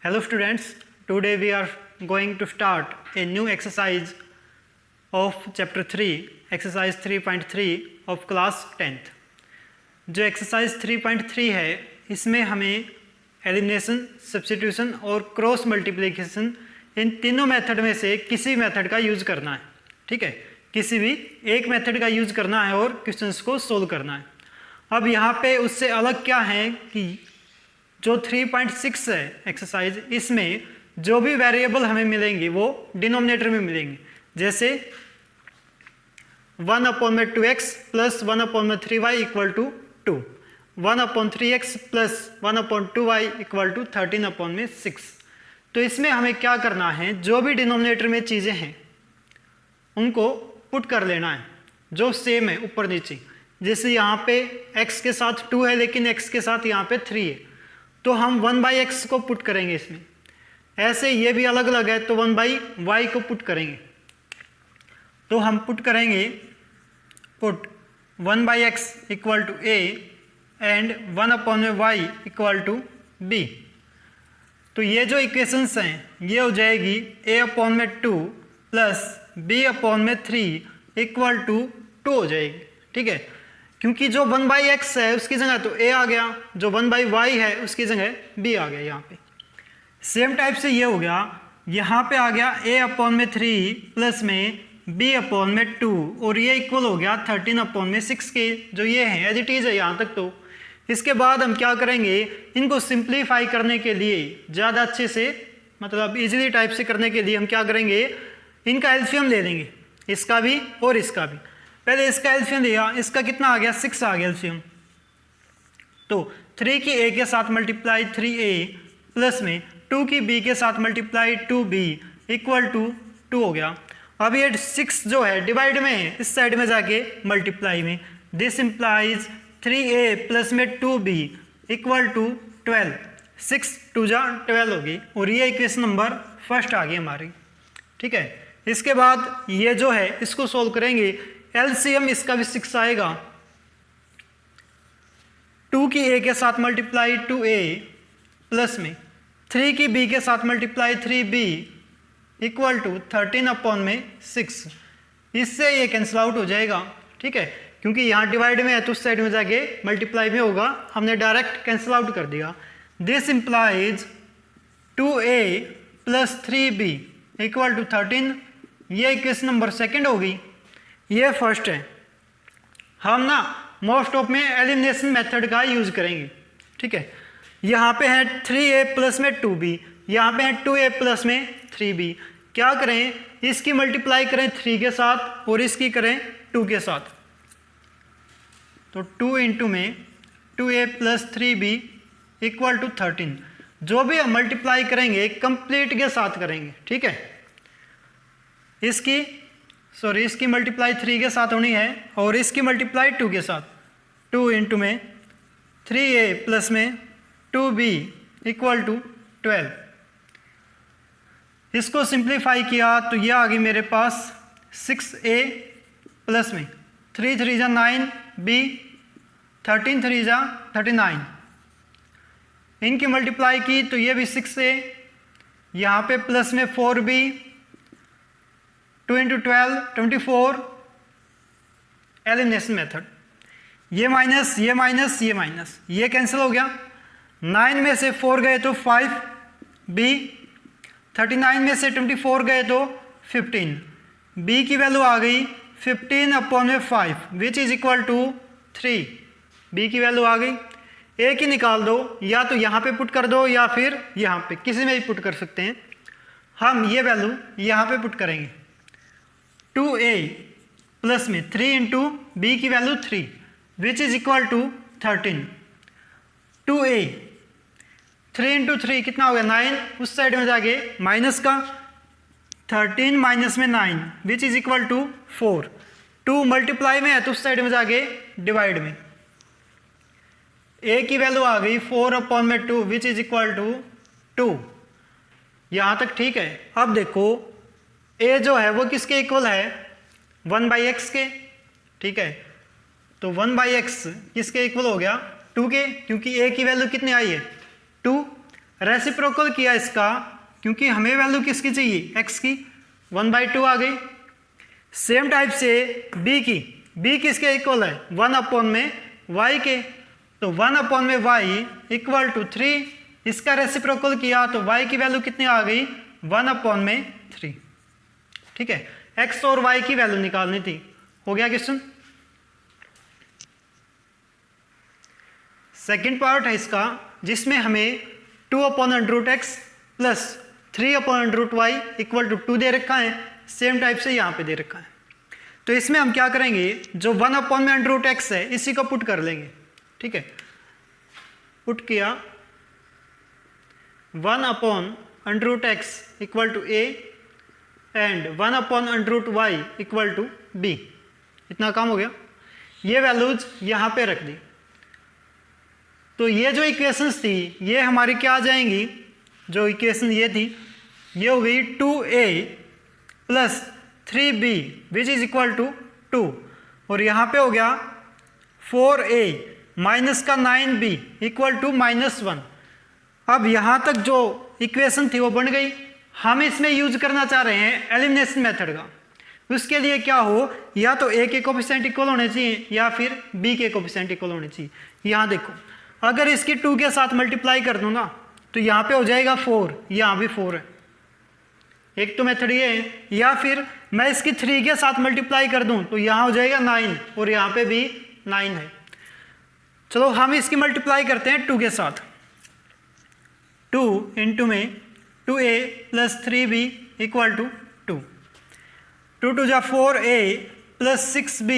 Hello students, today we are going to start a new exercise of chapter 3, exercise 3.3 of class 10th। जो exercise 3.3 है इसमें हमें elimination, substitution और cross multiplication इन तीनों method में से किसी मेथड का यूज़ करना है। ठीक है, किसी भी एक मेथड का यूज़ करना है और क्वेश्चंस को सोल्व करना है। अब यहाँ पे उससे अलग क्या है कि जो 3.6 है एक्सरसाइज, इसमें जो भी वेरिएबल हमें मिलेंगे वो डिनोमिनेटर में मिलेंगे। जैसे 1/2x plus 1/3y equal to 2, 1/3x plus 1/2y equal to 13/6। तो इसमें हमें क्या करना है, जो भी डिनोमिनेटर में चीज़ें हैं उनको पुट कर लेना है जो सेम है ऊपर नीचे। जैसे यहाँ पे x के साथ 2 है लेकिन x के साथ यहाँ पे 3 है, तो हम 1/x को पुट करेंगे इसमें। ऐसे ये भी अलग अलग है तो 1/y को पुट करेंगे। तो हम पुट करेंगे, put 1/x equal to a and 1/y equal to b। तो ये जो इक्वेशंस हैं ये हो जाएगी a/2 plus b/3 equal to 2 हो जाएगी। ठीक है, क्योंकि जो 1/x है उसकी जगह तो a आ गया, जो 1/y है उसकी जगह b आ गया यहाँ पे। सेम टाइप से ये हो गया, यहाँ पे आ गया a/3 प्लस में b/2 और ये इक्वल हो गया 13/6 के, जो ये है एज इट इज़ है यहाँ तक। तो इसके बाद हम क्या करेंगे, इनको सिंप्लीफाई करने के लिए ज़्यादा अच्छे से, मतलब इजीली टाइप से करने के लिए हम क्या करेंगे, इनका एलसीएम ले लेंगे, इसका भी और इसका भी। पहले इसका एलसीएम लिया, इसका कितना आ गया, 6 आ गया एलसीएम। तो 3 की a के साथ मल्टीप्लाई 3a प्लस में 2 की b के साथ मल्टीप्लाई 2b इक्वल टू 2 हो गया। अब ये 6 जो है डिवाइड में है, इस साइड में जाके मल्टीप्लाई में, दिस इम्प्लाइज 3a प्लस में 2b इक्वल टू 12, 6 2 जा 12 होगी और ये इक्वेशन नंबर फर्स्ट आ गई हमारी। ठीक है, इसके बाद ये जो है इसको सोल्व करेंगे, एलसीएम इसका भी 6 आएगा। 2 की a के साथ मल्टीप्लाई 2a प्लस में 3 की b के साथ मल्टीप्लाई 3b इक्वल टू 13/6। इससे ये कैंसिल आउट हो जाएगा। ठीक है, क्योंकि यहाँ डिवाइड में है तो उस साइड में जाके मल्टीप्लाई में होगा, हमने डायरेक्ट कैंसिल आउट कर दिया। This implies 2a plus 3b equal to 13। ये इक्वेशन नंबर सेकंड होगी, ये फर्स्ट है। हम ना मोस्ट ऑफ में एलिमिनेशन मेथड का यूज करेंगे। ठीक है, यहाँ पे है 3a प्लस में 2b, यहाँ पे है 2a प्लस में 3b। क्या करें, इसकी मल्टीप्लाई करें 3 के साथ और इसकी करें 2 के साथ। तो 2 इंटू में 2a plus 3b equal to 13। जो भी हम मल्टीप्लाई करेंगे कंप्लीट के साथ करेंगे। ठीक है, इसकी मल्टीप्लाई 3 के साथ होनी है और इसकी मल्टीप्लाई 2 के साथ। 2 इंटू में 3a प्लस में 2b इक्वल टू 12। इसको सिंप्लीफाई किया तो ये आ गई मेरे पास 6a प्लस में 3 3 जा 9, b 13 3 जा 39। इनकी मल्टीप्लाई की तो ये भी 6a, यहाँ पे प्लस में 4b, 2 इंटू 12 24। एलिमिनेशन मेथड, ये माइनस ये माइनस ये माइनस, ये कैंसिल हो गया। 9 में से 4 गए तो 5b, 39 में से 24 गए तो 15। b की वैल्यू आ गई 15/5 which is equal to 3। b की वैल्यू आ गई, a की निकाल दो, या तो यहाँ पे पुट कर दो या फिर यहाँ पे, किसी में भी पुट कर सकते हैं। हम ये वैल्यू यहाँ पे पुट करेंगे, 2a प्लस में 3 इंटू b की value 3 which is equal to 13। 2a 3 into 3 कितना हो गया 9, उस साइड में जाके माइनस का 13 माइनस में 9 which is equal to 4। 2 multiply में है तो उस साइड में जाके डिवाइड में, a की वैल्यू आ गई 4/2 विच इज इक्वल टू 2। यहाँ तक ठीक है। अब देखो a जो है वो किसके इक्वल है, 1/x के। ठीक है, तो 1/x किसके इक्वल हो गया, 2 के, क्योंकि a की वैल्यू कितनी आई है 2। रेसिप्रोकल किया इसका, क्योंकि हमें वैल्यू किसकी चाहिए, x की, 1/2 आ गई। सेम टाइप से b किसके इक्वल है, 1/y के, तो 1/y इक्वल टू 3। इसका रेसिप्रोकल किया तो y की वैल्यू कितनी आ गई, 1/3। ठीक है, x और y की वैल्यू निकालनी थी। हो गया क्वेश्चन। सेकंड पार्ट है इसका, जिसमें हमें 2/√x plus 3/√y equal to 2 दे रखा है। सेम टाइप से यहाँ पे दे रखा है। तो इसमें हम क्या करेंगे, जो 1/√x है इसी को पुट कर लेंगे। ठीक है, पुट किया 1/√x equal to a and 1/√y equal to b। इतना काम हो गया। ये वैल्यूज यहाँ पे रख दी। तो ये जो इक्वेशंस थी ये हमारी क्या आ जाएंगी, जो इक्वेशन ये थी ये हो गई 2a plus 3b which is equal to 2, और यहाँ पे हो गया 4a माइनस का 9b इक्वल टू -1। अब यहाँ तक जो इक्वेशन थी वो बन गई। हम इसमें यूज करना चाह रहे हैं एलिमिनेशन मेथड का। उसके लिए क्या हो, या तो a के कोफिशिएंट इक्वल होने चाहिए या फिर b के कोफिशिएंट इक्वल होने चाहिए। यहाँ देखो, अगर इसकी 2 के साथ मल्टीप्लाई कर दूँ ना तो यहाँ पे हो जाएगा 4, यहाँ भी 4 है। एक तो मेथड ये है, या फिर मैं इसकी 3 के साथ मल्टीप्लाई कर दूँ तो यहाँ हो जाएगा 9 और यहाँ पे भी 9 है। चलो हम इसकी मल्टीप्लाई करते हैं 2 के साथ। 2 इंटू में 2a plus 3b equal to 2, 2 2 जा 4a plus 6b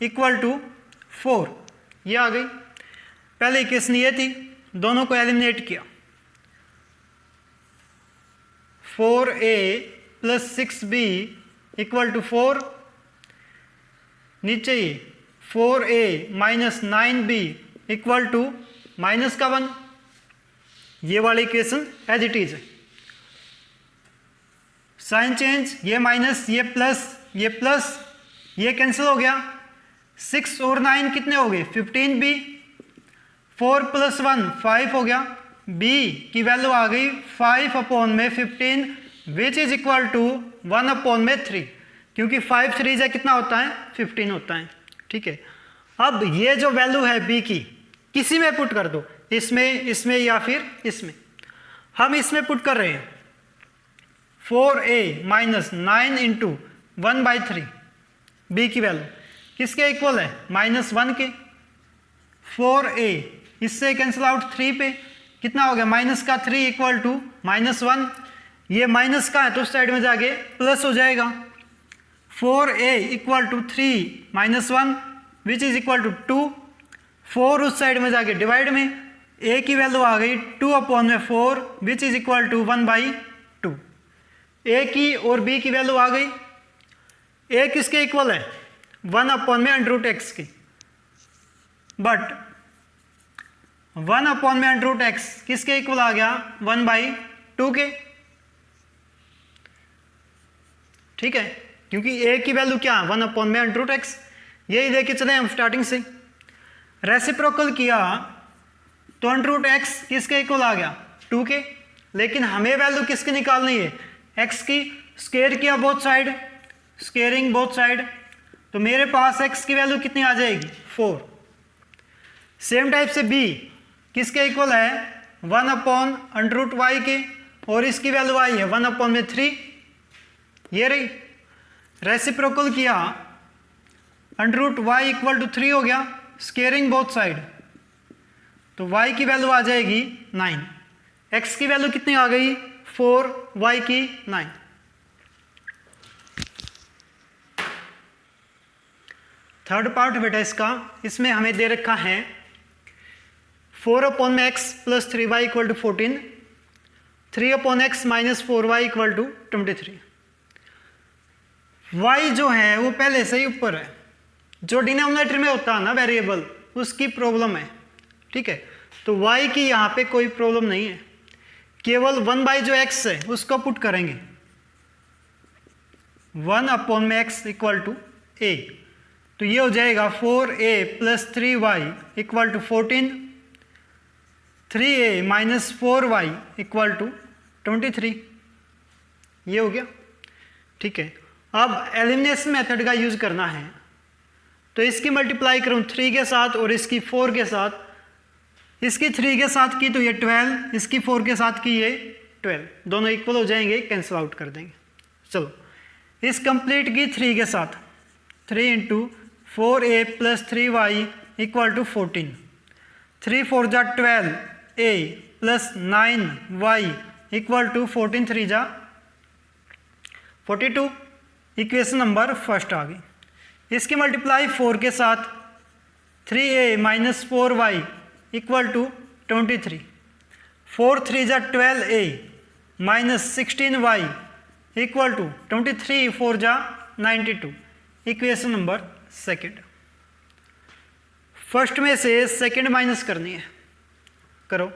equal to 4। ये आ गई। पहले इक्वेशन ये थी, दोनों को एलिमिनेट किया। 4a plus 6b equal to 4, नीचे ही 4a minus 9b equal to minus का 1। ये वाली इक्वेशन एज इट इज है। साइन चेंज, ये माइनस ये प्लस ये कैंसिल हो गया। 6 और 9 कितने हो गए, 15b। 4 + 1 5 हो गया। b की वैल्यू आ गई 5/15 विच इज इक्वल टू 1/3, क्योंकि 5 3 जा कितना होता है, 15 होता है। ठीक है, अब ये जो वैल्यू है b की किसी में पुट कर दो, इसमें या फिर इसमें। हम इसमें पुट कर रहे हैं 4a माइनस 9 इंटू 1/3। b की वैल्यू किसके इक्वल है, -1 के। 4a इससे कैंसिल आउट 3 पे कितना हो गया, माइनस का 3 इक्वल टू -1। ये माइनस का है तो उस साइड में जाके प्लस हो जाएगा। 4a equal to 3 -1 which is equal to 2। 4 उस साइड में जाके डिवाइड में, a की वैल्यू आ गई 2/4 which is equal to 1/2। a की और b की वैल्यू आ गई। a किसके इक्वल है, 1/√x की, बट 1/√x किसके इक्वल आ गया, 1/2 के। ठीक है, क्योंकि a की वैल्यू क्या है, 1/√x। यही लेके चले हम स्टार्टिंग से। रेसिप्रोकल किया तो √x किसके इक्वल आ गया, 2 के। लेकिन हमें वैल्यू किसकी निकालनी है, x की। स्केयर किया both side, squaring both side, तो मेरे पास x की वैल्यू कितनी आ जाएगी, 4। सेम टाइप से b किसके इक्वल है, 1/√y के, और इसकी वैल्यू आई है 1/3। ये रही। रेसिप्रोकल किया √y इक्वल टू 3 हो गया, स्केयरिंग बोथ साइड, तो y की वैल्यू आ जाएगी 9। x की वैल्यू कितनी आ गई, 4, y की 9। थर्ड पार्ट बेटा इसका, इसमें हमें दे रखा है 4/x plus 3y equal to 14, 3/x minus 4y equal to 23। y जो है वो पहले से ही ऊपर है, जो डिनोमिनेटर में होता है ना वेरिएबल, उसकी प्रॉब्लम है। ठीक है, तो y की यहाँ पे कोई प्रॉब्लम नहीं है, केवल 1 जो x है उसको पुट करेंगे, 1/x इक्वल टू a। तो ये हो जाएगा 4a plus 3y equal to 14 3a minus 4y equal to 23। ये हो गया, ठीक है। अब एलिमिनेशन मेथड का यूज करना है, तो इसकी मल्टीप्लाई करूँ 3 के साथ और इसकी 4 के साथ। इसकी 3 के साथ की तो ये 12, इसकी 4 के साथ की ये 12, दोनों इक्वल हो जाएंगे, कैंसिल आउट कर देंगे। चलो इस कंप्लीट की 3 के साथ 3 into 4a plus 3y equal to 14, 3 4 जा 12a plus 9y equal to 14 3 जा 42। इक्वेशन नंबर फर्स्ट आ गई। इसकी मल्टीप्लाई 4 के साथ 3a minus 4y equal to 23, 4 3 जा 12a minus 16y equal to 23, 4 जा 92। Equation number second. फर्स्ट में से सेकेंड माइनस करनी है, करो।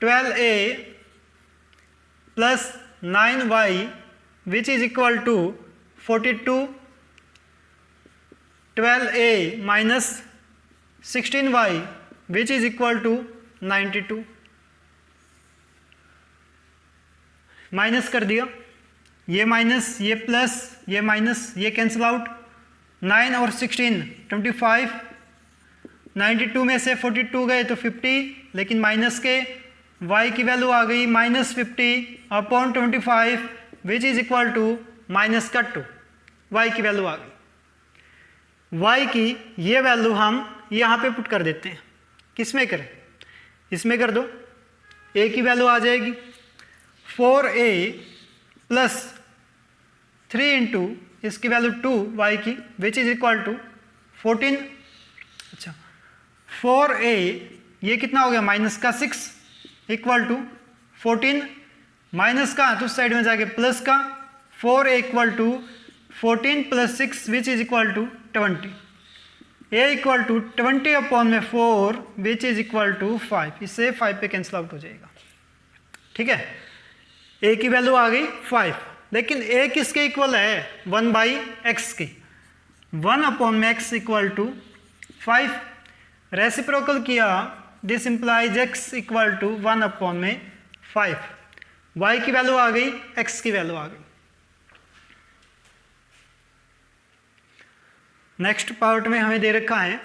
12a plus 9y which is equal to 42, 12a minus 16y which is equal to 92। Minus कर दिया, ये माइनस, ये प्लस, ये माइनस, ये कैंसिल आउट। 9 और 16 25, 92 में से 42 गए तो 50, लेकिन माइनस के y की वैल्यू आ गई minus 50 upon 25 which is equal to minus का 2। y की वैल्यू आ गई। y की ये वैल्यू हम यहाँ पे पुट कर देते हैं। किस में करें? इसमें कर दो, a की वैल्यू आ जाएगी 4a प्लस 3 इंटू इसकी वैल्यू 2 y की विच इज इक्वल टू 14। अच्छा 4a ये कितना हो गया माइनस का 6 इक्वल टू 14, माइनस का तो उस साइड में जाके प्लस का 4a equal to 14 plus 6 which is equal to 20। a equal to 20 upon में 4 विच इज इक्वल टू 5। इससे 5 पे कैंसिल आउट हो जाएगा, ठीक है। a की वैल्यू आ गई 5, लेकिन a किसके इक्वल है? 1 बाई एक्स की। 1 अपॉन में x इक्वल टू 5। रेसिप्रोकल किया, this implies x equal to 1 upon में 5। y की वैल्यू आ गई, x की वैल्यू आ गई। नेक्स्ट पार्ट में हमें दे रखा है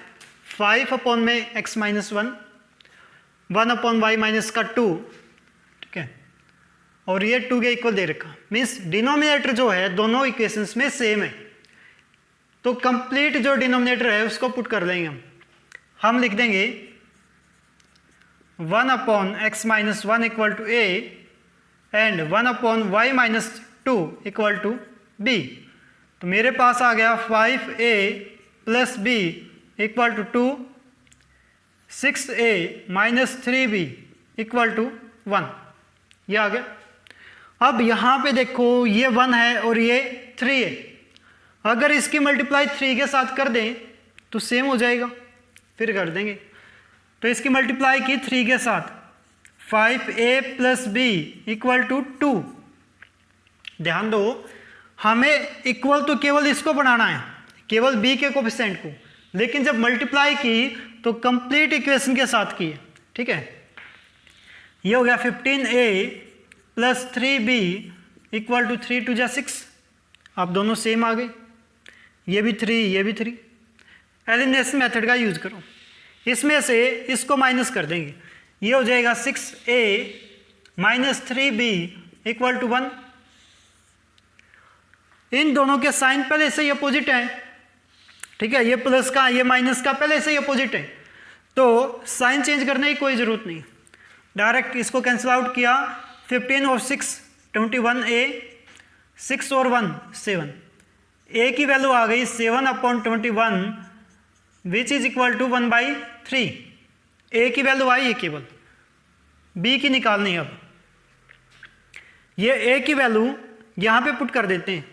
5 अपॉन में x माइनस 1, 1 अपॉन y माइनस का 2, ठीक है, और ये 2 के इक्वल दे रखा। मीन्स डिनोमिनेटर जो है दोनों इक्वेशंस में सेम है, तो कंप्लीट जो डिनोमिनेटर है उसको पुट कर लेंगे हम लिख देंगे 1 अपॉन x minus 1 equal to a and 1 अपॉन y minus 2 equal to b। तो मेरे पास आ गया 5a plus b equal to 2, 6a minus 3b equal to 1। ये आ गया। अब यहाँ पे देखो ये 1 है और ये 3 है। अगर इसकी मल्टीप्लाई 3 के साथ कर दें तो सेम हो जाएगा, फिर कर देंगे। तो इसकी मल्टीप्लाई की 3 के साथ 5a plus b equal to 2। ध्यान दो, हमें इक्वल तो केवल इसको बनाना है, केवल b के कोफिशिएंट को, लेकिन जब मल्टीप्लाई की तो कंप्लीट इक्वेशन के साथ की है, ठीक है। ये हो गया 15a plus 3b equal to 3 2 जा 6। आप दोनों सेम आ गए, ये भी 3 ये भी 3। एलिमिनेशन मेथड का यूज करो, इसमें से इसको माइनस कर देंगे। ये हो जाएगा 6a minus 3b equal to 1। इन दोनों के साइन पहले से ही अपोजिट है, ठीक है। ये प्लस का ये माइनस का पहले से ही अपोजिट है, तो साइन चेंज करने की कोई ज़रूरत नहीं, डायरेक्ट इसको कैंसिल आउट किया। 15 और 6 21a, 6 और 1 7। a की वैल्यू आ गई 7 upon 21 which is equal to 1 by 3। a की वैल्यू आई है केवल, b की निकालनी है। अब ये a की वैल्यू यहाँ पे पुट कर देते हैं,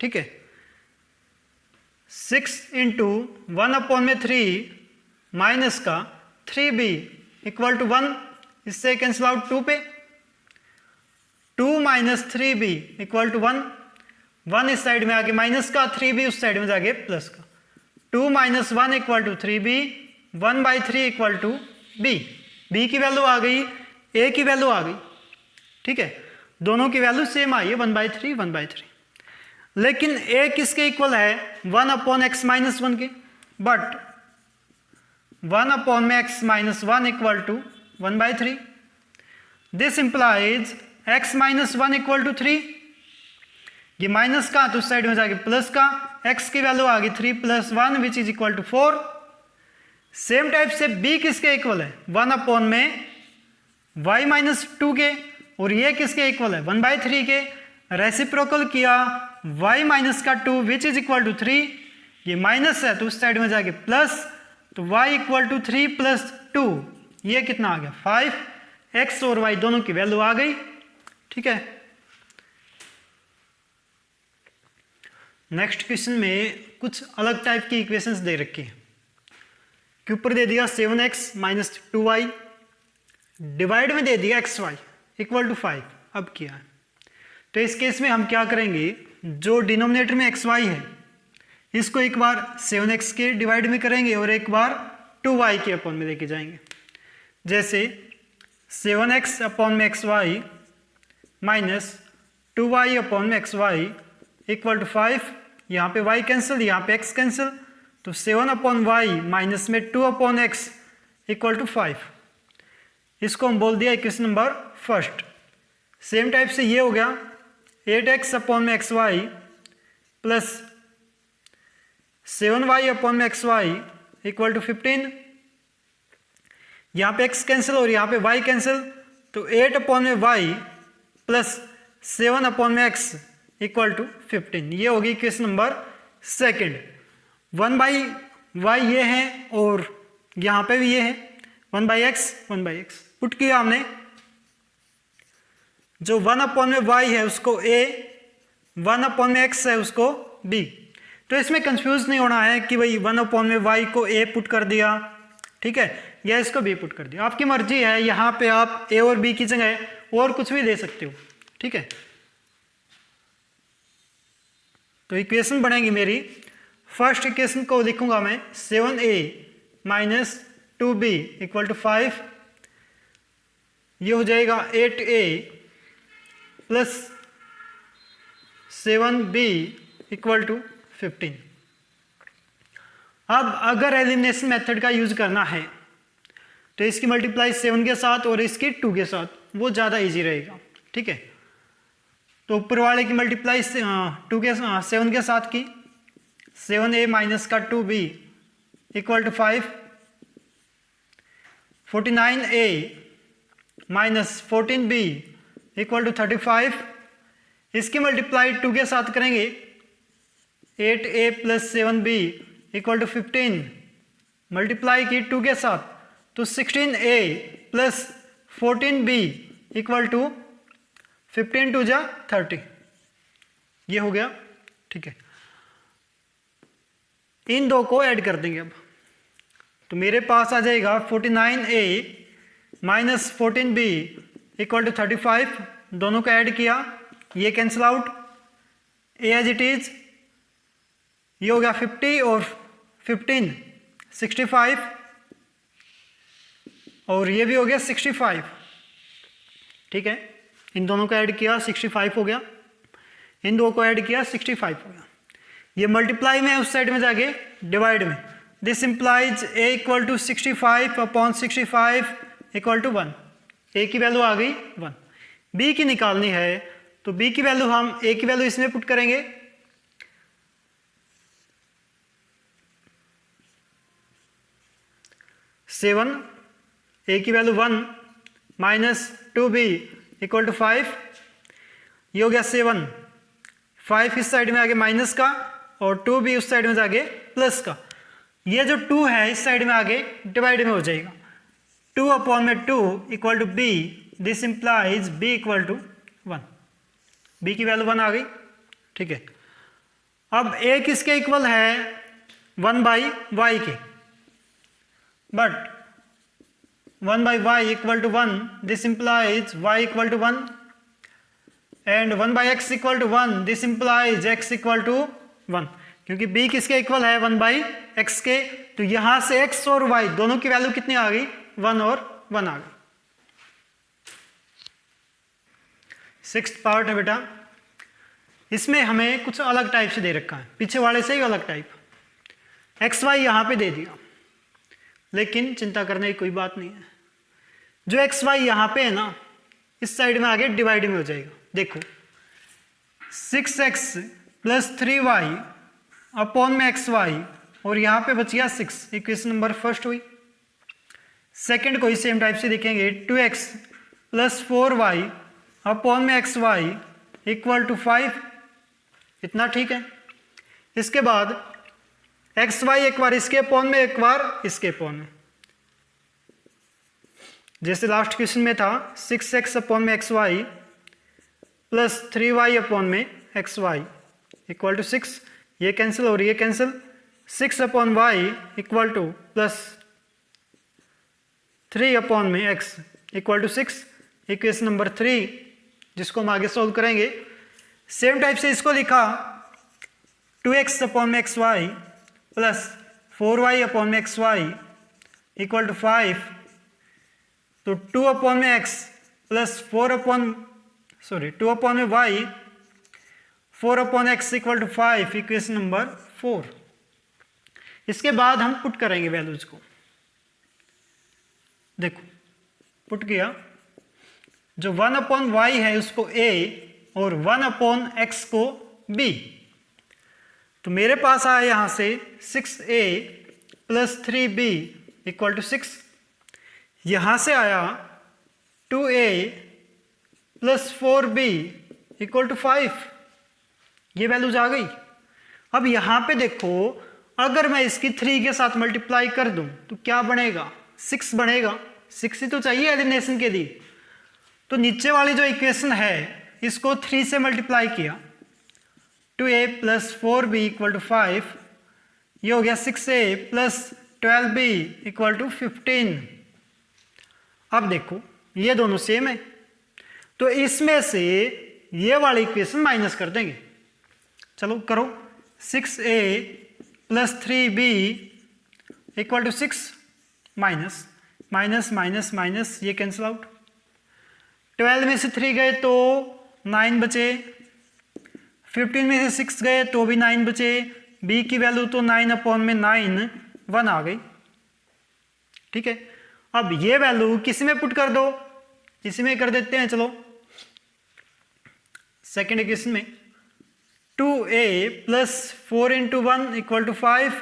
ठीक है। 6 इंटू 1 अपॉन में 3 माइनस का 3b इक्वल टू 1, इससे कैंसिल आउट 2 पे। 2 माइनस 3b इक्वल टू 1, 1 इस साइड में आके माइनस का, 3b उस साइड में जाके प्लस का। 2 minus 1 equal to 3b 1/3 equal to b. B की वैल्यू आ गई, ए की वैल्यू आ गई, ठीक है, दोनों की वैल्यू सेम आई है 1/3 1/3। लेकिन ए किसके इक्वल है 1/x-1 के, but 1/x-1 equal to 1/3। This implies x-1 equal to 3। ये माइनस का तो उस साइड में जाके प्लस का, x की वैल्यू आ गई 3 + 1 which is equal to 4। Same type से b किसके इक्वल है 1/y-2 के, और ये किसके इक्वल है 1/3 के। रेसिप्रोकल किया y-2 which is equal to 3, ये माइनस है तो उस साइड में जाके प्लस, तो y इक्वल टू 3 + 2, ये कितना आ गया 5। x और y दोनों की वैल्यू आ गई, ठीक है। नेक्स्ट क्वेश्चन में कुछ अलग टाइप की इक्वेशंस दे रखी है। के ऊपर दे दिया 7x - 2y, डिवाइड में दे दिया xy इक्वल टू 5। अब किया है तो इस केस में हम क्या करेंगे, जो डिनोमिनेटर में xy है इसको एक बार 7x के डिवाइड में करेंगे और एक बार 2y के अपॉन में लेके जाएंगे। जैसे 7x/xy minus 2y upon xy equal to 5। यहाँ पे y कैंसिल, यहाँ पे x कैंसिल, तो 7/y माइनस में 2/x इक्वल टू 5। इसको हम बोल दिया equation number first. Same type से ये हो गया 8x/xy plus 7y/xy equal to 15। यहाँ पे x कैंसिल और यहाँ पे y कैंसिल, तो 8/y plus 7/x equal to 15। ये होगी इक्वेशन नंबर सेकंड। 1/y ये है और यहाँ पे भी ये है 1/x पुट किया हमने। जो 1/y है उसको a, 1/x है उसको b। तो इसमें कंफ्यूज नहीं होना है कि भाई 1/y को a पुट कर दिया, ठीक है, या इसको b पुट कर दिया, आपकी मर्जी है। यहाँ पे आप a और b की जगह और कुछ भी दे सकते हो, ठीक है। तो इक्वेशन बनेगी मेरी, फर्स्ट इक्वेशन को लिखूंगा मैं 7a - 2b इक्वल टू 5। ये हो जाएगा 8a plus 7b equal to 15। अब अगर एलिमिनेशन मेथड का यूज करना है तो इसकी मल्टीप्लाई 7 के साथ और इसकी 2 के साथ, वो ज़्यादा इजी रहेगा, ठीक है। तो ऊपर वाले की मल्टीप्लाई 7 के साथ की, 7a माइनस का 2b equal to 5। 49a minus 14b equal to 35। इसकी मल्टीप्लाई 2 के साथ करेंगे, 8a plus 7b equal to 15। Multiply की 2 के साथ तो 16a plus 14b equal to 15 2 जा 30। ये हो गया, ठीक है। इन दो को ऐड कर देंगे अब, तो मेरे पास आ जाएगा 49a minus 14b equal to 35। दोनों को ऐड किया, ये cancel out, a as it is. ये हो गया 50 और 15 65, और ये भी हो गया 65, ठीक है। इन दोनों को ऐड किया 65 हो गया, इन दो को ऐड किया 65 हो गया। ये मल्टीप्लाई में उस साइड में जाके डिवाइड में, this implies a equal to 65/65 equal to 1। a की वैल्यू आ गई 1। b की निकालनी है तो b की वैल्यू हम a की वैल्यू इसमें पुट करेंगे, सेवन, a की value 1 minus 2b equal to 5। ये हो गया 7, 5 इस साइड में आगे माइनस का और 2b उस साइड में जाके प्लस का। ये जो 2 है इस साइड में आगे डिवाइड में हो जाएगा, 2/2 equal to b। This implies b equal to 1। b की वैल्यू 1 आ गई, ठीक है। अब a किसके इक्वल है 1/y के, but 1/y equal to 1, this implies y equal to 1, and 1/x equal to 1, this implies x equal to 1। क्योंकि b किसके इक्वल है 1/x के, तो यहां से x और y दोनों की वैल्यू कितनी आ गई 1 और 1 आ गई। 6th पार्ट है बेटा, इसमें हमें कुछ अलग टाइप से दे रखा है, पीछे वाले से ही अलग टाइप। एक्स वाई यहाँ पे दे दिया, लेकिन चिंता करने की कोई बात नहीं है। जो एक्स वाई यहाँ पे है ना, इस साइड में आगे डिवाइड में हो जाएगा। देखो 6x + 3y अपॉन में xy, और यहाँ पे बच गया 6। इक्वेशन नंबर फर्स्ट हुई। सेकंड को इस सेम टाइप से देखेंगे, 2x + 4y अपॉन में xy = 5। इतना ठीक है। इसके बाद xy एक बार इसके अपॉन में, एक बार इसके अपॉन में, जैसे लास्ट क्वेश्चन में था 6x अपॉन में xy + 3y अपॉन में xy = 6। ये कैंसिल और ये कैंसिल, 6 अपॉन y = +3 अपॉन में x = 6। इक्वेशन नंबर 3, जिसको हम आगे सोल्व करेंगे। सेम टाइप से इसको लिखा 2x अपॉन में xy + 4y अपॉन में xy = 5। तो 2 अपॉन में x + 2 अपॉन में y 4 upon x = 5। Equation number 4। इसके बाद हम पुट करेंगे वैल्यूज को। देखो पुट किया, जो 1 अपॉन y है उसको a और 1 अपॉन x को b। तो मेरे पास आया यहाँ से 6a + 3b = 6। यहाँ से आया 2a + 4b = 5। ये वैल्यूज आ गई। अब यहाँ पे देखो, अगर मैं इसकी 3 के साथ मल्टीप्लाई कर दूं तो क्या बनेगा, 6 बनेगा। 6 ही तो चाहिए एलिमिनेशन के लिए। तो नीचे वाली जो इक्वेशन है इसको 3 से मल्टीप्लाई किया, 2a + 4b = 5। ये हो गया 6a + 12b = 15। अब देखो ये दोनों सेम है, तो इसमें से ये वाली इक्वेशन माइनस कर देंगे। चलो करो, 6a + 3b = 6, minus minus minus minus, ये कैंसिल आउट। 12 में से 3 गए तो 9 बचे, 15 में से 6 गए तो भी 9 बचे। b की वैल्यू तो 9 अपॉन में 9 1 आ गई। ठीक है, अब ये वैल्यू किसी में पुट कर दो, इसी में कर देते हैं। चलो सेकेंड इक्वेशन में 2a + 4 × 1 = 5।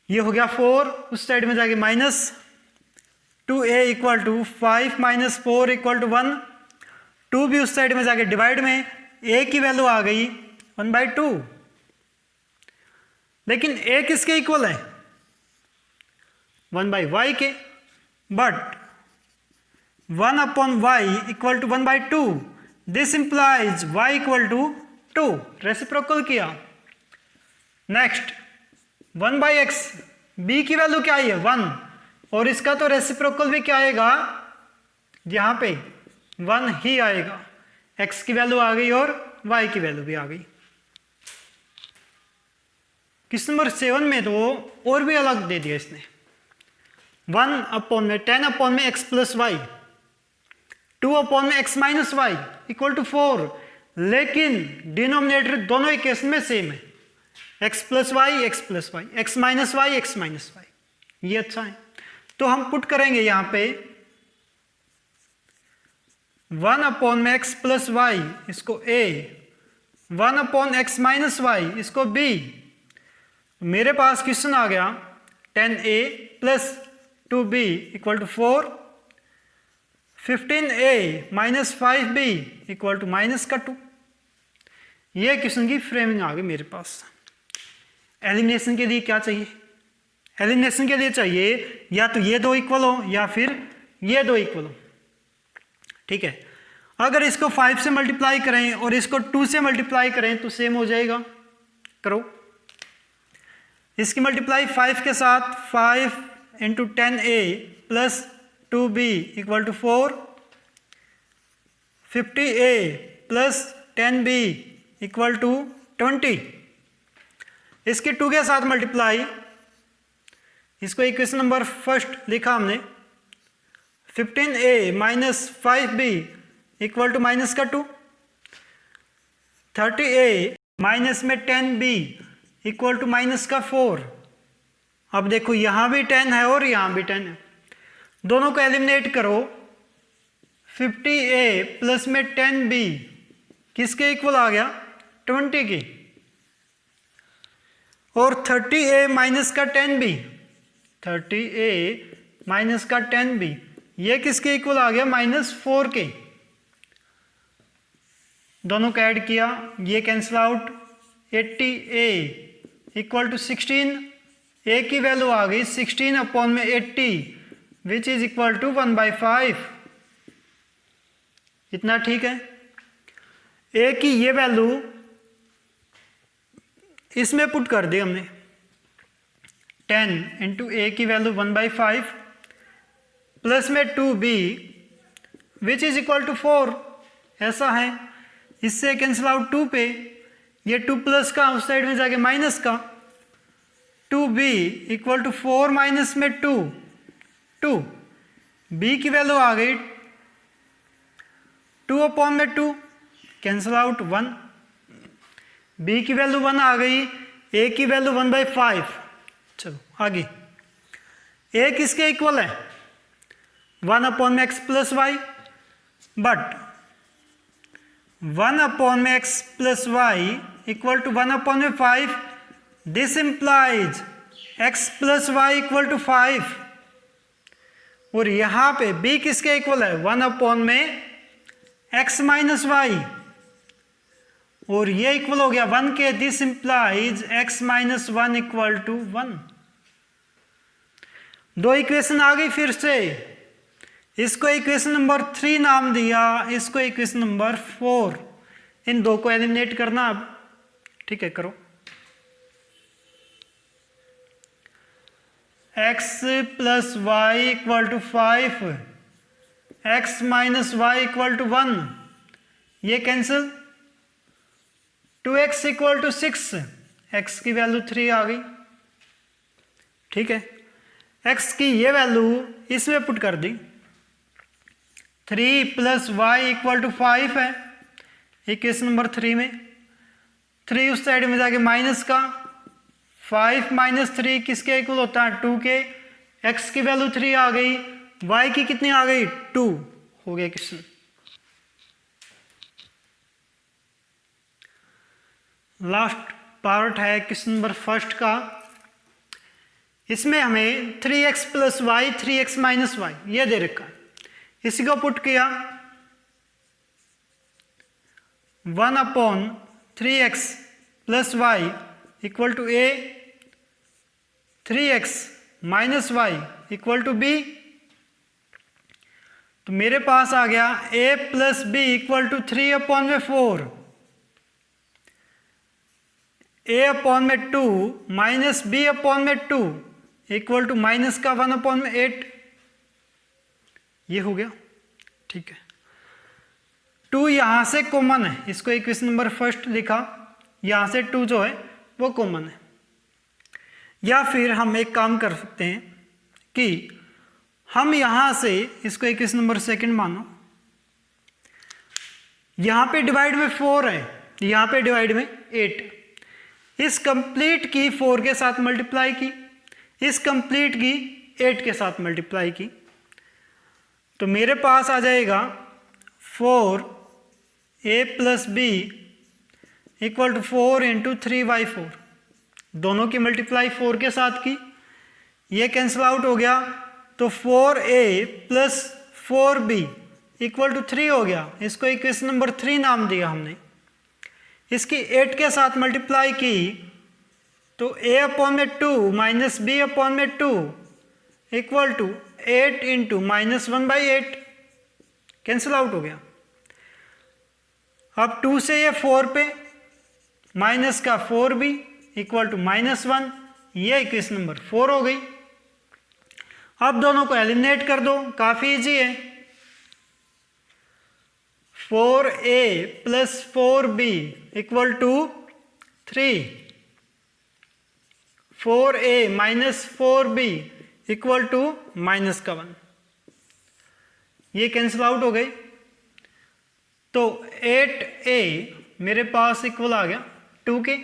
ये हो गया 4, उस साइड में जाके माइनस, 2a = 5 - 4 = 1। 2 भी उस साइड में जाके डिवाइड में, a की वैल्यू आ गई 1/2। लेकिन a किसके इक्वल है, 1/y के, बट 1 अपॉन y = 1/2। This implies y = 2। Reciprocal किया। नेक्स्ट 1/x, b की वैल्यू क्या आई है 1, और इसका तो रेसिप्रोकल भी क्या आएगा, यहां पे 1 ही आएगा। x की वैल्यू आ गई और y की वैल्यू भी आ गई। क्वेश्चन नंबर 7 में तो और भी अलग दे दिया इसने, 1 अपॉन में 10 अपॉन में x + y, 2 अपॉन में x - y = 4। लेकिन डिनोमिनेटर दोनों इक्वेशन में सेम है, x + y x + y, x - y x - y। ये अच्छा है, तो हम पुट करेंगे यहाँ पे 1 अपॉन में x + y इसको a, 1 अपॉन x - y इसको b। मेरे पास क्वेश्चन आ गया 10a + 2b = 4, 15a - 5b = -2। ये क्वेश्चन की फ्रेमिंग आ गई मेरे पास। एलिमिनेशन के लिए क्या चाहिए, एलिमिनेशन के लिए चाहिए या तो ये दो इक्वल हो या फिर ये दो इक्वल हो। ठीक है, अगर इसको 5 से मल्टीप्लाई करें और इसको 2 से मल्टीप्लाई करें तो सेम हो जाएगा। करो, इसकी मल्टीप्लाई 5 के साथ, 5 × 10a + 2b = 4, 50a + 10b = 20। इसके 2 के साथ मल्टीप्लाई, इसको इक्वेशन नंबर फर्स्ट लिखा हमने 15a minus 5b equal to minus का 2, 30a माइनस में 10b इक्वल टू माइनस का 4। अब देखो यहाँ भी 10 है और यहाँ भी 10 है, दोनों को एलिमिनेट करो। 50a प्लस में 10b किसके इक्वल आ गया? 20 की। और 30a माइनस का 10b, 30a माइनस का 10b ये किसके इक्वल आ गया? -4 के। दोनों को ऐड किया, ये cancel out. 80a equal to 16, a की वैल्यू आ गई 16 अपॉन में 80 विच इज इक्वल टू 1/5। इतना ठीक है। a की ये वैल्यू इसमें पुट कर दी हमने, 10 इंटू a की वैल्यू 1/5 प्लस में 2b which is equal to 4, ऐसा है। इससे कैंसिल आउट 2 पे, ये 2 प्लस का उस साइड में जाके माइनस का, 2b इक्वल टू 4 माइनस में 2, 2 b की वैल्यू आ गई 2 अपॉन में 2 कैंसिल आउट 1, b की वैल्यू 1 आ गई, a की वैल्यू 1/5। चलो आगे, a किसके इक्वल है? 1 अपॉन में x plus y, but 1 upon में x plus y equal to 1 upon में 5, this implies x plus y equal to 5। और यहां पे b किसके इक्वल है? 1 अपॉन में x माइनस वाई, और ये इक्वल हो गया 1 के, this implies x minus 1 equal to 1। दो इक्वेशन आ गई फिर से, इसको इक्वेशन नंबर 3 नाम दिया, इसको इक्वेशन नंबर 4। इन दो को एलिमिनेट करना अब, ठीक है करो। x plus y equal to 5, x minus y equal to 1, ये cancel. 2x equal to 6, x की वैल्यू 3 आ गई, ठीक है। x की ये वैल्यू इसमें पुट कर दी, 3 प्लस वाई इक्वल टू 5 है इक्वेशन नंबर 3 में। 3 उस साइड में जाके माइनस का, 5 माइनस 3 किसके इक्वल होता है? 2 के। x की वैल्यू 3 आ गई, y की कितनी आ गई? 2 हो गया क्वेश्चन। लास्ट पार्ट है क्वेश्चन नंबर फर्स्ट का। इसमें हमें 3x plus Y, 3x minus Y ये दे रखा है, इसी को पुट किया 1 upon 3x plus y equal to a, 3x minus y equal to b। तो मेरे पास आ गया a plus b equal to 3 upon में 4, a अपॉन में 2 माइनस b अपॉन में 2 इक्वल टू माइनस का 1 अपॉन में 8, ये हो गया, ठीक है। 2 यहां से कॉमन है, इसको इक्वेशन नंबर फर्स्ट लिखा, यहां से 2 जो है वो कॉमन है। या फिर हम एक काम कर सकते हैं कि हम यहां से इसको इक्वेशन नंबर सेकंड मानो, यहां पे डिवाइड में 4 है, यहां पे डिवाइड में 8, इस कंप्लीट की 4 के साथ मल्टीप्लाई की, इस कंप्लीट की 8 के साथ मल्टीप्लाई की, तो मेरे पास आ जाएगा 4a plus b equal to 4 into 3/4। दोनों की मल्टीप्लाई 4 के साथ की, ये कैंसिल आउट हो गया, तो 4a plus 4b equal to 3 हो गया। इसको इक्वेशन नंबर 3 नाम दिया हमने। इसकी 8 के साथ मल्टीप्लाई की तो a अपॉन में 2 माइनस b अपॉन में 2 equal to 8 into minus 1/8 cancel out हो गया। अब 2 से ये 4 पे, माइनस का 4b इक्वल टू -1, ये इक्वेशन नंबर 4 हो गई। अब दोनों को एलिमिनेट कर दो, काफी इजी है। 4a plus 4b equal to 3, 4a minus 4b equal to -1। ये कैंसिल आउट हो गई, तो 8a मेरे पास इक्वल आ गया 2 के।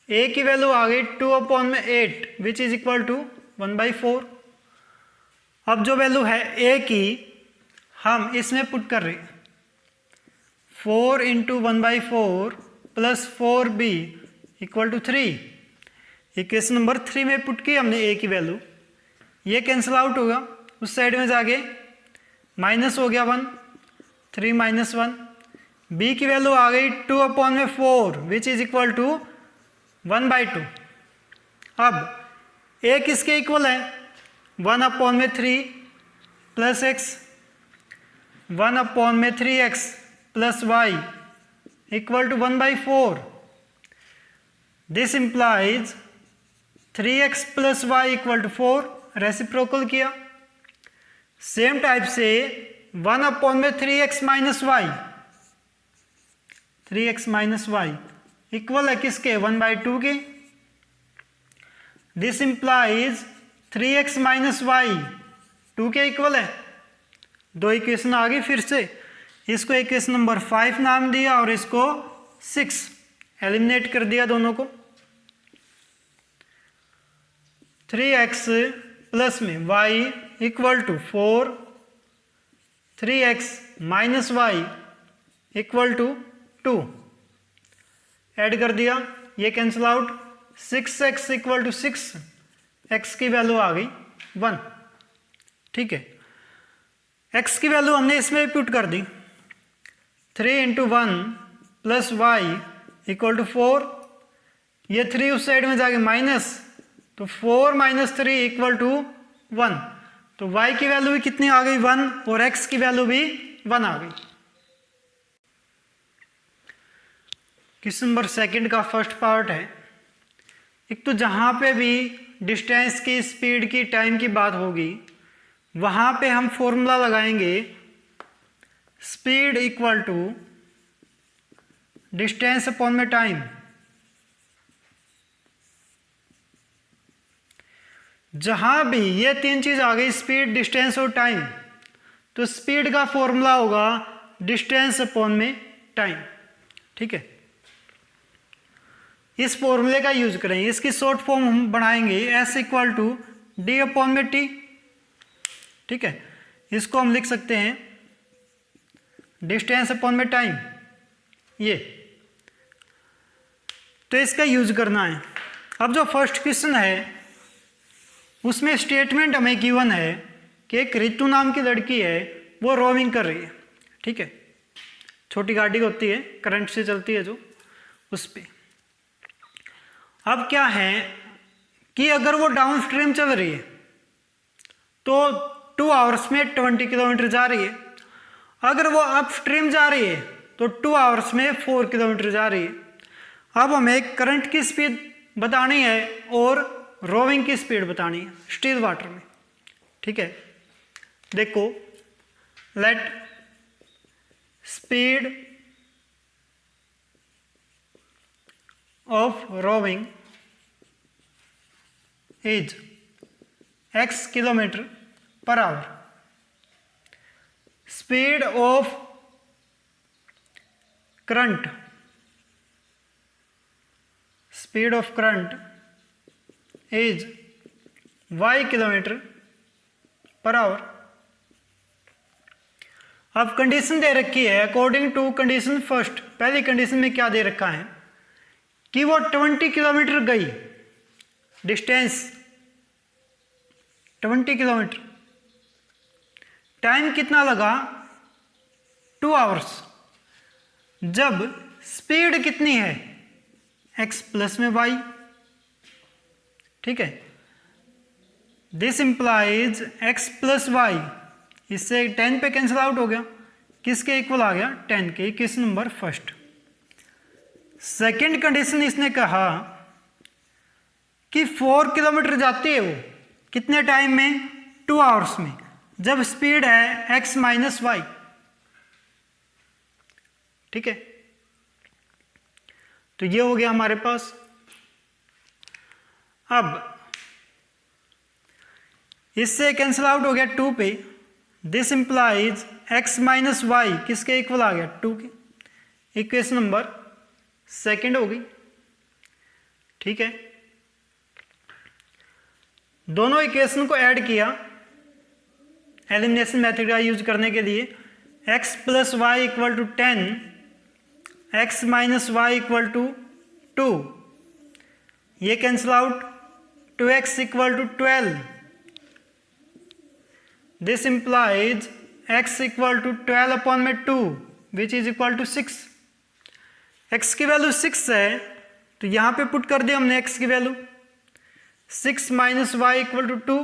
a की वैल्यू आ गई 2/8 विच इज इक्वल टू 1/4। अब जो वैल्यू है a की हम इसमें पुट कर रहे हैं, 4 × 1/4 plus 4b equal to 3। Equation number 3 में पुट की हमने a की वैल्यू, ये कैंसिल आउट होगा, उस साइड में जाके माइनस हो गया 1, 3 - 1। b की वैल्यू आ गई 2/4 विच इज इक्वल टू 1/2। अब a किसके इक्वल है, 1/3 plus x, 1/3x plus y equal to 1/4। This implies 3x plus y equal to 4, reciprocal किया। सेम टाइप से 1/3x minus y, 3x minus y equal है किसके, 1/2 के। This implies 3x minus Y 2 के equal है। दो equation आ गई फिर से, इसको इक्वेशन नंबर 5 नाम दिया और इसको 6, एलिमिनेट कर दिया दोनों को। 3x प्लस में y equal to 4, 3x minus y equal to 2, add कर दिया, ये cancel out. 6x equal to 6, x की वैल्यू आ गई 1। ठीक है, x की वैल्यू हमने इसमें पुट कर दी, 3 × 1 प्लस वाई इक्वल टू 4, ये 3 उस साइड में जाके माइनस, तो 4 - 3 इक्वल टू 1। तो y की वैल्यू भी कितनी आ गई, 1, और x की वैल्यू भी 1 आ गई। क्वेश्चन नंबर 2 का फर्स्ट पार्ट है। एक तो जहाँ पे भी डिस्टेंस की, स्पीड की, टाइम की बात होगी, वहाँ पे हम फॉर्मूला लगाएंगे, speed equal to distance upon में टाइम। जहाँ भी ये 3 चीज़ आ गई, स्पीड, डिस्टेंस और टाइम, तो स्पीड का फॉर्मूला होगा डिस्टेंस अपॉन में टाइम। ठीक है, इस फॉर्मूले का यूज करेंगे। इसकी शॉर्ट फॉर्म हम बनाएंगे s equal to d upon में टी। ठीक है, इसको हम लिख सकते हैं डिस्टेंस अपॉन में टाइम, ये। तो इसका यूज करना है। अब जो फर्स्ट क्वेश्चन है उसमें स्टेटमेंट हमें गिवन है कि एक रितु नाम की लड़की है, वो रोविंग कर रही है। ठीक है, छोटी गाड़ी होती है, करंट से चलती है जो, उस पे। अब क्या है कि अगर वो डाउन स्ट्रीम चल रही है तो 2 आवर्स में 20 किलोमीटर जा रही है। अगर वो अप स्ट्रीम जा रही है तो 2 आवर्स में 4 किलोमीटर जा रही है। अब हमें करंट की स्पीड बतानी है और रोविंग की स्पीड बतानी है स्टिल वाटर में। ठीक है, देखो, let speed of rowing is x kilometre per hour. Speed of current, speed of current is y kilometre per hour. अब कंडीशन दे रखी है अकॉर्डिंग टू कंडीशन फर्स्ट। पहली कंडीशन में क्या दे रखा है कि वो 20 किलोमीटर गई, डिस्टेंस 20 किलोमीटर, टाइम कितना लगा, 2 आवर्स। जब स्पीड कितनी है, x प्लस में y। ठीक है, this implies x plus y, इससे 10 पे कैंसिल आउट हो गया, किसके इक्वल आ गया, 10 के। Question number first. Second condition इसने कहा कि 4 किलोमीटर जाती है वो कितने टाइम में, 2 आवर्स में, जब स्पीड है x माइनस वाई। ठीक है, तो ये हो गया हमारे पास। अब इससे कैंसिल आउट हो गया 2 पे। This implies x minus y किसके इक्वल आ गया 2 के। इक्वेशन नंबर सेकंड हो गई। ठीक है, दोनों इक्वेशन को ऐड किया एलिमिनेशन मेथड का यूज करने के लिए। x plus y equal to 10, x minus y equal to 2, ये cancel out 2x equal to 12। This implies x equal to 12 upon में 2 which is equal to 6। x की value 6 है तो यहाँ पे पुट कर दिया हमने x की value. 6 minus y equal to 2,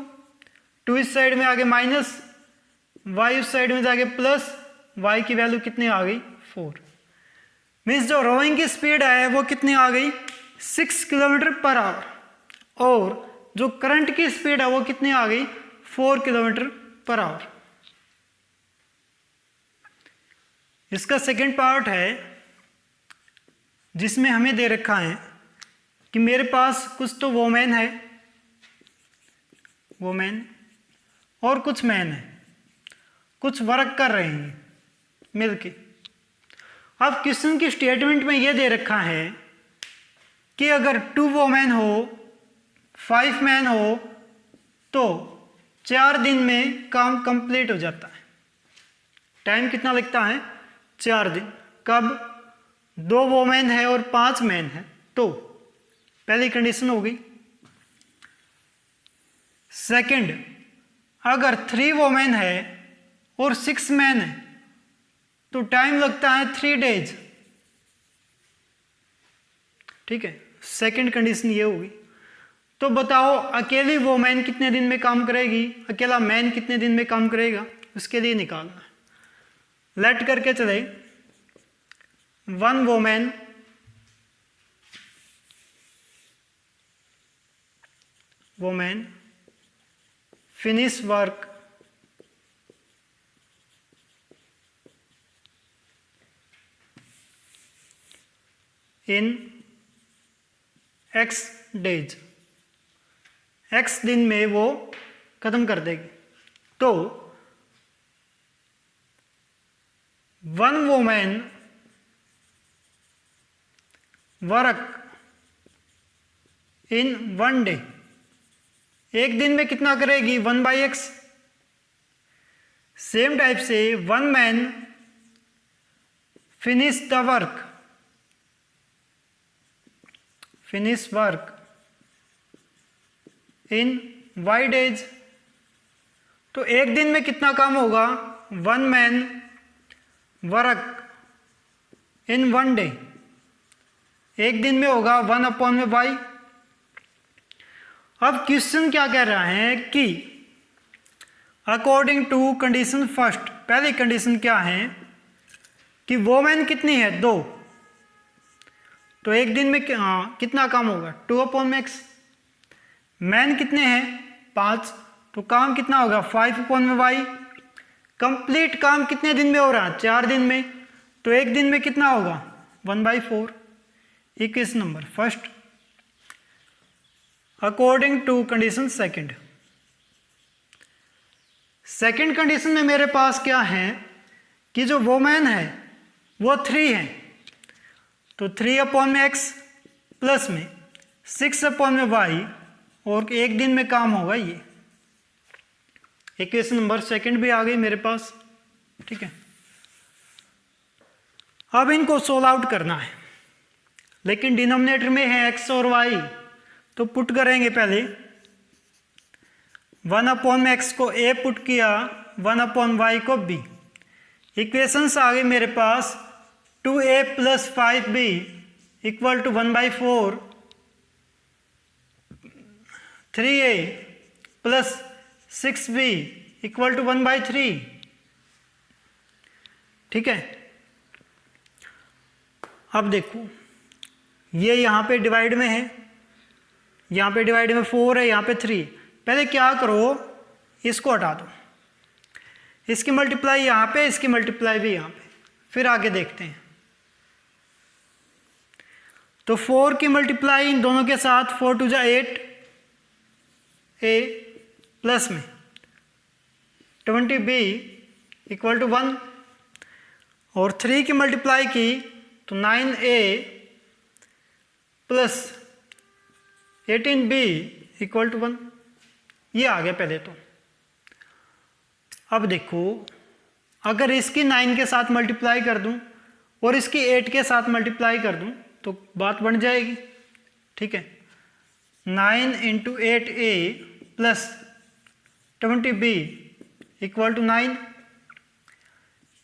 2 इस साइड में आगे माइनस, y उस साइड में जाके प्लस, y की वैल्यू कितनी आ गई 4। मीन्स जो रोइंग की स्पीड है वो कितनी आ गई 6 किलोमीटर पर आवर और जो करंट की स्पीड है वो कितनी आ गई 4 किलोमीटर पर आवर। इसका सेकंड पार्ट है जिसमें हमें दे रखा है कि मेरे पास कुछ तो वोमेन है, वोमेन और कुछ मैन है, कुछ वर्क कर रहे हैं मिलके। अब क्वेश्चन की स्टेटमेंट में यह दे रखा है कि अगर 2 वोमेन हो 5 मैन हो तो 4 दिन में काम कंप्लीट हो जाता है। टाइम कितना लगता है 4 दिन। कब 2 वोमेन है और 5 मैन है तो पहली कंडीशन हो गई। सेकंड, अगर 3 वोमेन है और 6 मैन है तो टाइम लगता है 3 डेज। ठीक है, सेकंड कंडीशन ये होगी। तो बताओ अकेली वोमेन कितने दिन में काम करेगी, अकेला मैन कितने दिन में काम करेगा, उसके लिए निकालना है। लेट करके चले 1 women finish work in x days, x दिन में वो खत्म कर देगी। तो 1 वोमेन वर्क इन 1 डे, एक दिन में कितना करेगी 1/x। सेम टाइप से 1 man finish the work, finish work in y days. तो एक दिन में कितना काम होगा 1 मैन वर्क इन 1 डे, एक दिन में होगा 1/y। अब क्वेश्चन क्या कह रहा है कि अकॉर्डिंग टू कंडीशन फर्स्ट, पहली कंडीशन क्या है कि वोमेन कितनी है 2, तो एक दिन में कितना काम होगा 2/x। मैन कितने हैं 5, तो काम कितना होगा 5/y। कंप्लीट काम कितने दिन में हो रहा है 4 दिन में, तो एक दिन में कितना होगा 1/4। Equation number first according to condition second. Second condition में मेरे पास क्या है कि जो वोमेन है वो 3 है, तो 3/x प्लस में 6/y और एक दिन में काम होगा ये। इक्वेशन नंबर सेकंड भी आ गई मेरे पास। ठीक है, अब इनको सोल्व आउट करना है, लेकिन डिनोमिनेटर में है x और y, तो पुट करेंगे पहले 1/x को a पुट किया, 1/y को b। इक्वेशंस आ गई मेरे पास 2a plus 5b equal to 1/4, 3a plus 6b equal to 1/3। ठीक है, अब देखो ये यहाँ पे डिवाइड में है, यहाँ पे डिवाइड में 4 है, यहाँ पे 3। पहले क्या करो इसको हटा दो, इसकी मल्टीप्लाई यहाँ पे, इसकी मल्टीप्लाई भी यहाँ पे, फिर आगे देखते हैं। तो 4 की मल्टीप्लाई इन दोनों के साथ 4 2 जा 8, ए प्लस में 20b इक्वल टू 1 और 3 की मल्टीप्लाई की तो 9a plus 18b equal to 1, ये आ गया पहले तो। अब देखो अगर इसकी 9 के साथ मल्टीप्लाई कर दूं और इसकी 8 के साथ मल्टीप्लाई कर दूं तो बात बन जाएगी, ठीक है। 9 into 8a plus 20b equal to 9,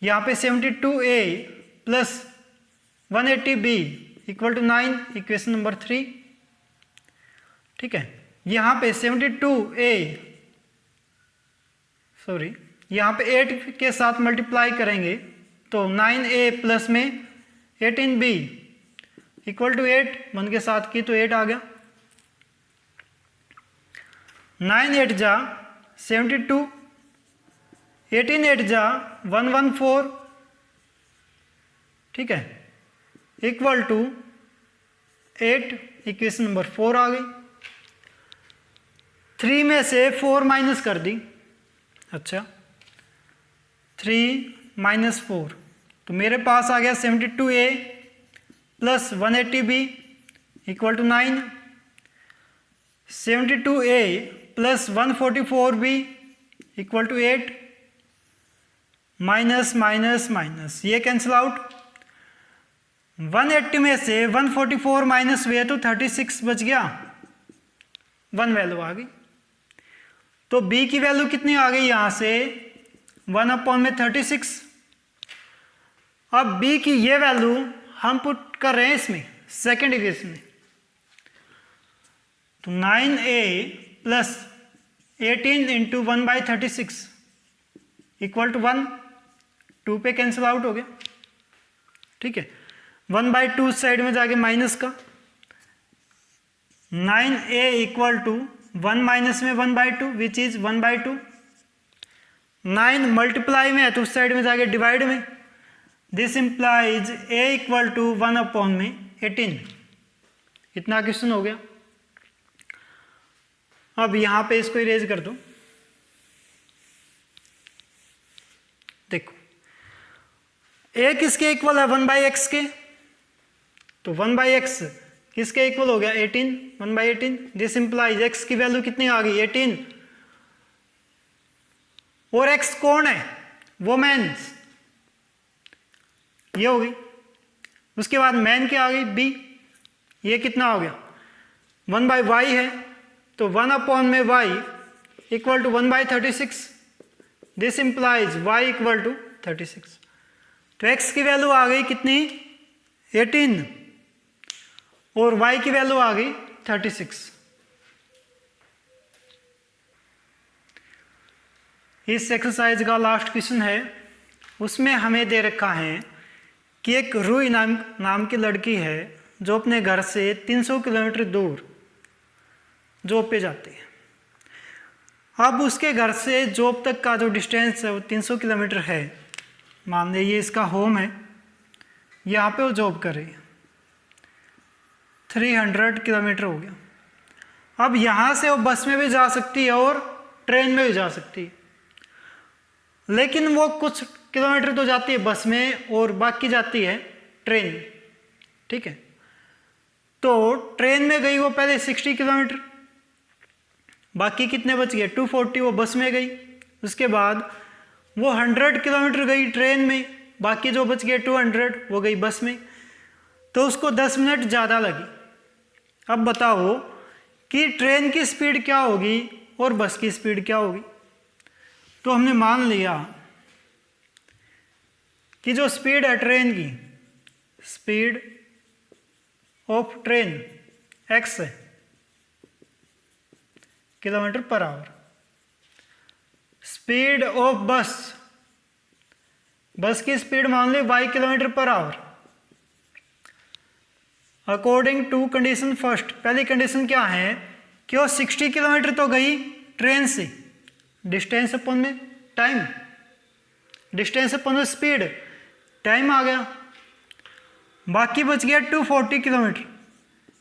यहाँ पे 72a plus 180b equal to 9, equation number 3, ठीक है। यहाँ पे 72a सॉरी यहाँ पे 8 के साथ मल्टीप्लाई करेंगे तो 9a प्लस में 18b इक्वल टू 8, 1 के साथ की तो 8 आ गया। 9 8 जा 72, 18 8 जा 114, ठीक है, इक्वल टू 8, इक्वेशन नंबर 4 आ गई। 3 में से 4 माइनस कर दी, अच्छा 3 माइनस 4 तो मेरे पास आ गया 72a plus 180b equal to 9, 72a plus 144b equal to 8, minus minus minus ये कैंसिल आउट। 180 में से 144 माइनस हुए तो 36 बच गया, 1 वैल्यू आ गई। तो b की वैल्यू कितनी आ गई यहाँ से 1/36। अब b की ये वैल्यू हम पुट कर रहे हैं इसमें सेकेंड इक्वेशन में, तो 9a plus 18 into 1/36 equal to 1, 2 पे कैंसिल आउट हो गया, ठीक है। 1/2 साइड में जाके माइनस का, 9a इक्वल टू 1 माइनस में 1/2 विच इज 1/2, 9 मल्टीप्लाई में है तो उस साइड में जाके डिवाइड में, this implies a equal to 1/18। इतना क्वेश्चन हो गया। अब यहां पे इसको इरेज कर दो, देखो a किसके इक्वल है 1/x के, तो 1/x किसके इक्वल हो गया 18, 1/18। दिस इंप्लाइज x की वैल्यू कितनी आ गई 18, और x कौन है वो मैन, ये हो गई। उसके बाद मैन क्या आ गई b, ये कितना हो गया 1/y है तो 1/y equal to 1/36। This implies y equal to 36। तो x की वैल्यू आ गई कितनी 18 और y की वैल्यू आ गई 36। इस एक्सरसाइज का लास्ट क्वेश्चन है, उसमें हमें दे रखा है कि एक रूही नाम की लड़की है जो अपने घर से 300 किलोमीटर दूर जॉब पे जाती है। अब उसके घर से जॉब तक का जो डिस्टेंस है वो 300 किलोमीटर है। मान लीजिए इसका होम है, यहाँ पे वो जॉब कर रही है, 300 किलोमीटर हो गया। अब यहाँ से वो बस में भी जा सकती है और ट्रेन में भी जा सकती है, लेकिन वो कुछ किलोमीटर तो जाती है बस में और बाकी जाती है ट्रेन में, ठीक है। तो ट्रेन में गई वो पहले 60 किलोमीटर, बाकी कितने बच गए 240 वो बस में गई। उसके बाद वो 100 किलोमीटर गई ट्रेन में, बाकी जो बच गए 200 वो गई बस में, तो उसको 10 मिनट ज़्यादा लगी। अब बताओ कि ट्रेन की स्पीड क्या होगी और बस की स्पीड क्या होगी। तो हमने मान लिया कि जो स्पीड है ट्रेन की, स्पीड ऑफ ट्रेन x है kilometre per hour, speed of bus की स्पीड मान ली y kilometre per hour. According to condition first, पहली कंडीशन क्या है कि वो 60 किलोमीटर तो गई ट्रेन से, डिस्टेंस अपन में टाइम, डिस्टेंस अपन में स्पीड, टाइम आ गया। बाकी बच गया 240 किलोमीटर,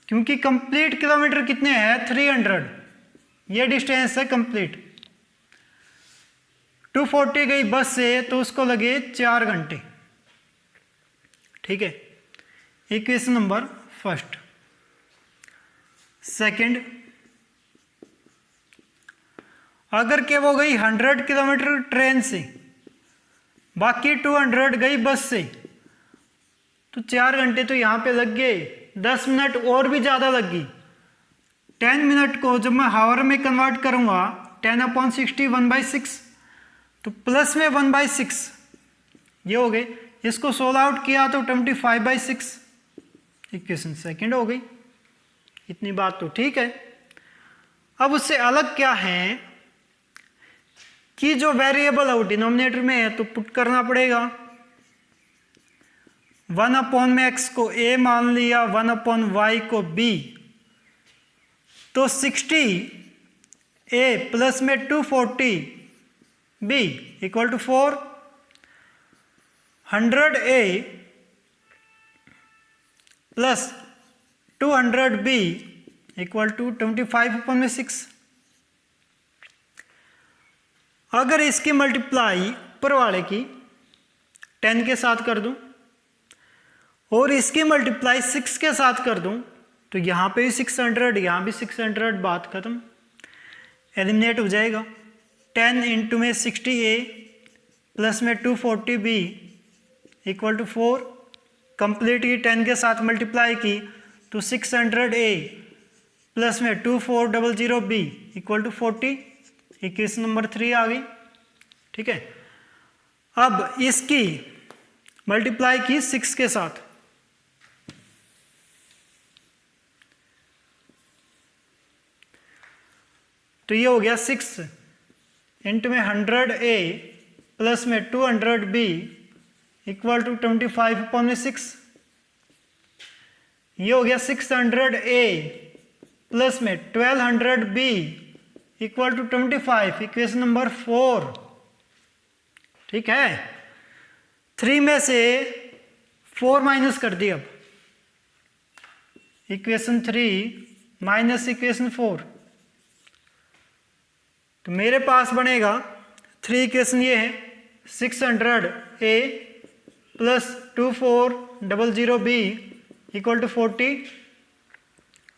क्योंकि कंप्लीट किलोमीटर कितने हैं 300, ये डिस्टेंस है कंप्लीट। 240 गई बस से तो उसको लगे 4 घंटे। ठीक है, इक्वेशन नंबर फर्स्ट। सेकंड, अगर के वो गई 100 किलोमीटर ट्रेन से, बाकी 200 गई बस से, तो 4 घंटे तो यहाँ पे लग गए। 10 मिनट और भी ज़्यादा लग गई। 10 मिनट को जब मैं हावर में कन्वर्ट करूँगा 10/60 1/6, तो प्लस में 1/6 ये हो गए। इसको सोल्व आउट किया तो 25/6, इक्वेशन सेकंड हो गई। इतनी बात तो ठीक है। अब उससे अलग क्या है कि जो वेरिएबल है वो डिनोमिनेटर में है तो पुट करना पड़ेगा। 1/x को a मान लिया, 1/y को b, तो 60a प्लस में 240b equal to 4। 100a plus 200b equal to 25/6। अगर इसकी मल्टीप्लाई ऊपर वाले की 10 के साथ कर दूं और इसकी मल्टीप्लाई 6 के साथ कर दूं तो यहाँ पे भी 600, यहाँ भी 600, बात खत्म, एलिमिनेट हो जाएगा। 10 इंटू में 60a प्लस में 240b इक्वल टू 4। कंप्लीट की 10 के साथ मल्टीप्लाई की तो 600a प्लस में 2400b equal to 40। Equation number 3 आ गई। ठीक है, अब इसकी मल्टीप्लाई की 6 के साथ, तो ये हो गया 6 इंटू में 100a प्लस में 200b इक्वल टू 25/6। ये हो गया 600a प्लस में 1200b equal to 25, equation number 4। ठीक है, 3 में से 4 माइनस कर दी। अब इक्वेशन 3 माइनस इक्वेशन 4, तो मेरे पास बनेगा 3 इक्वेशन ये है 600a plus 2400b equal to 40।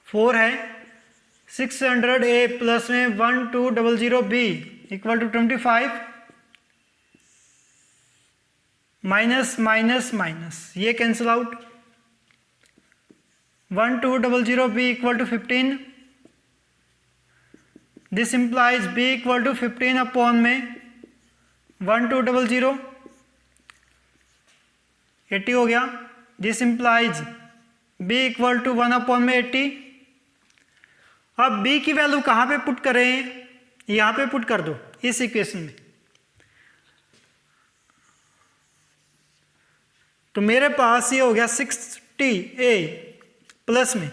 4 है 600a प्लस में 1200b equal to 25, minus minus minus ये cancel out. 1200b equal to 15। This implies b equal to 15 upon में 1200, 80 हो गया। This implies b equal to 1 upon में 80। अब b की value कहाँ पे पुट करें? यहाँ पे पुट कर दो इस इक्वेशन में। तो मेरे पास ये हो गया 60a प्लस में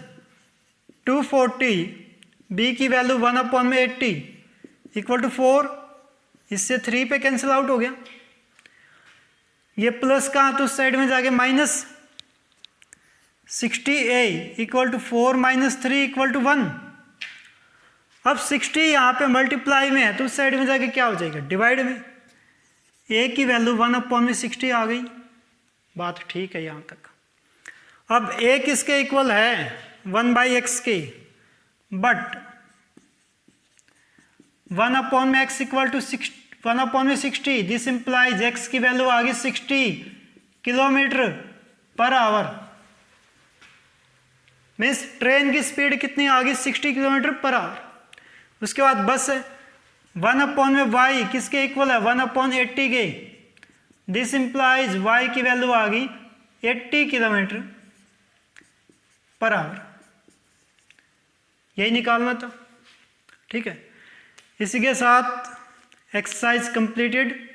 240, b की वैल्यू 1 अपॉन में 80 इक्वल टू 4। इससे 3 पे कैंसिल आउट हो गया। ये प्लस कहाँ, तो उस साइड में जाके minus. 60a equal to 4 minus 3 equal to 1। अब 60 यहाँ पे मल्टीप्लाई में है तो उस साइड में जाके क्या हो जाएगा, डिवाइड में। a की वैल्यू 1 अपॉन में 60 आ गई। बात ठीक है यहाँ तक। अब a किसके इक्वल है, 1/x के, बट 1 अपॉन में x इक्वल टू 1 अपॉन में 60। दिस इंप्लाइज x की वैल्यू आ गई 60 kilometre per our. Means train की स्पीड कितनी आ गई, 60 किलोमीटर पर आवर। उसके बाद बस है 1 अपॉन में y किसके इक्वल है, 1 अपॉन 80 के। दिस इंप्लाइज y की वैल्यू आ गई 80 किलोमीटर पर आवर। यही निकालना था। ठीक है, इसी के साथ एक्सरसाइज कंप्लीटेड।